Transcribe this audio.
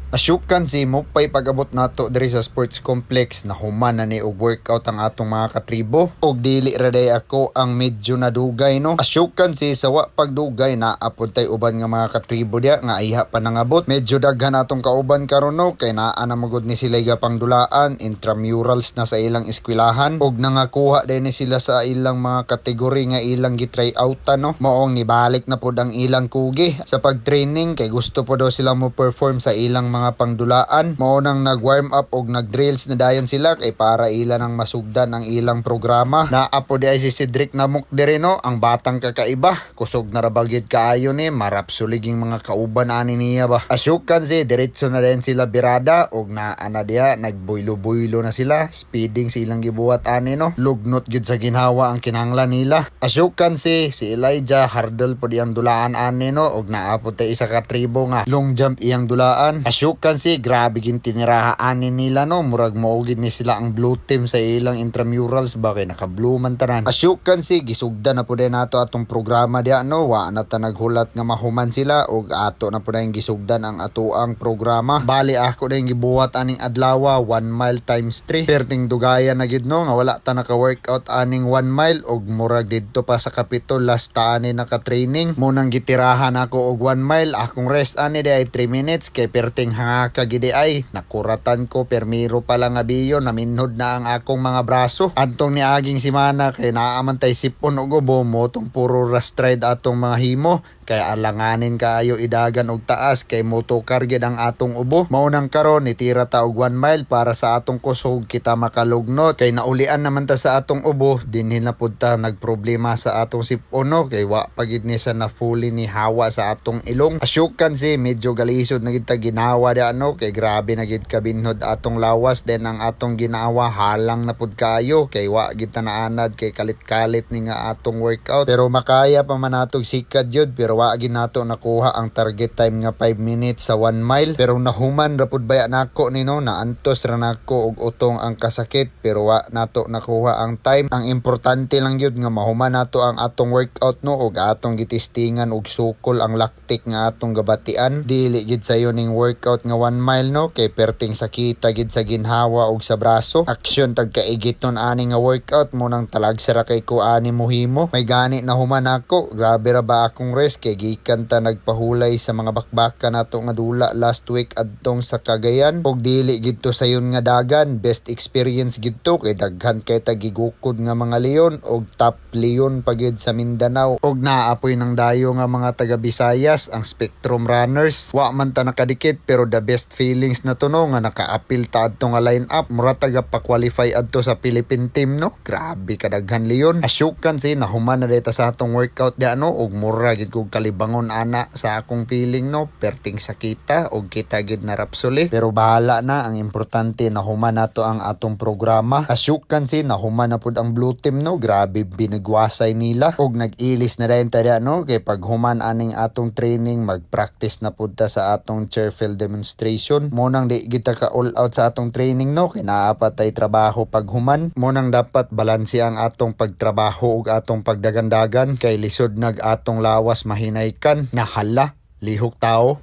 Asyukan si Mupay pag-abot nato diri sa sports complex na human na ni og workout ang atong mga katribo og dili ra day ako ang medyo nadugay no. Asyukan si sawa pagdugay na apod tay uban nga mga katribo dia nga iha pa nangabot. Medyo daghan atong kauban karon no kay naa na magud ni sila pangdulaan intramurals na sa ilang eskwelahan og nangakuha din ni sila sa ilang mga kategory nga ilang gitry outan no. Maong nibalik na pod ang ilang kugi sa pagtraining kay gusto po daw sila mo perform sa ilang mga pangdulaan. Mao nang nag-warm up og nag-drills na dayon sila kay para ila nang masugdan ang ilang programa. Naapo di ay si Cedric Namuk diri no, ang batang kakaiba. Kusog na rabagid kaayo ni marapsuliging mga kauban ani niya ba. Asyukan si diretso na din sila birada og naana diha nagbuylo-buylo na sila. Speeding silang gibuhat ani no. Lugnot gid sa ginhawa ang kinahanglan nila. Asyukan si Elijah hurdle po diyang dulaan ani no og naapo tay isa ka tribo nga long jump iyang dulaan. Asyukan si grabe gin tinirahaanin nila no, murag maugid ni sila ang blue team sa ilang intramurals ba kay naka-blue man tanan. Asyukan si gisugdan na pud nato atong programa diha no, wa na ta naghulat nga mahuman sila og ato na pud gisugdan ang atoang programa. Bali ako din gibuhat aning adlaw 1 mile times 3. Perting dugayan na gid no nga wala ta naka-workout aning 1 mile og murag didto pa sa Kapitol last ta ani naka-training. Munang gitirahan ako og 1 mile, akong rest ani di ay 3 minutes kay perting hanga kagidi ay nakuratan ko permiro pa lang abiyo naminhod na ang akong mga braso. Antong ni aging simana kay naaman tay sipon og ubo mo tong puro rastride atong mga himo kay alanganin kaayo idagan og taas kay motokar gid ang atong ubo. Maunang karon nitira ta og 1 mile para sa atong kusog kita makalugnot kay naulian naman ta sa atong ubo dinhi na pud ta nagproblema sa atong sipon no kay wa pagid ni sa na fully ni hawa sa atong ilong. Asyukan si medyo galisod na gid ta ginawa di ano kay grabe na gid kabinhod atong lawas den ang atong ginawa halang na pud kayo kay wa gid ta naanad kay kalit-kalit ni nga atong workout pero makaya pa man natog sikad jud pero wa gid nato nakuha ang target time nga 5 minutes sa 1 mile pero nahuman ra pud baya nako ni no, naantos ra nako og utong ang kasakit pero wa nato nakuha ang time. Ang importante lang yun nga mahuman nato ang atong workout no og atong gitistingan og sukol ang lactic nga atong gabatian. Dili gid sayo ning workout nga 1 mile no kay perting sakita gid sa ginhawa og sa braso. Aksyon tag kaigit nun ani nga workout mo nang talagsa ra kay ko ani mohimo. May gani na human ako, grabe ra ba akong rest kay gikan ta nagpahulay sa mga bakbakan nato nga dula last week adtong sa Cagayan og dili gid to sayon nga dagan. Best experience gid to kay daghan kay tagigukod nga mga leon og top leon pagid sa Mindanao og naapoy ng dayo nga mga taga Visayas ang Spectrum Runners. Wa man ta nakadikit pero the best feelings na to no nga naka-appeal ta adto nga line up mura taga pa-qualify adto sa Philippine team no. Grabe kadaghan leon. Asyukan si nahuman na deta sa atong workout di ano og mura gid kog kalibangon ana sa akong feeling no, perting sakita og kita gid na rapsuli pero bahala na, ang importante nahuman nato ang atong programa. Asyukan si nahuman na pud ang blue team no, grabe binigwasay nila og nag-ilis na dayon ta no kay pag human aning atong training mag-practice na pud ta sa atong chairfield demonstration. Mo nang di kita ka all out sa atong training no kay naa pa tay trabaho pag human. Mo nang dapat balanse ang atong pagtrabaho ug atong pagdagandagan kay lisod nag atong lawas mahinaykan na hala lihok tao.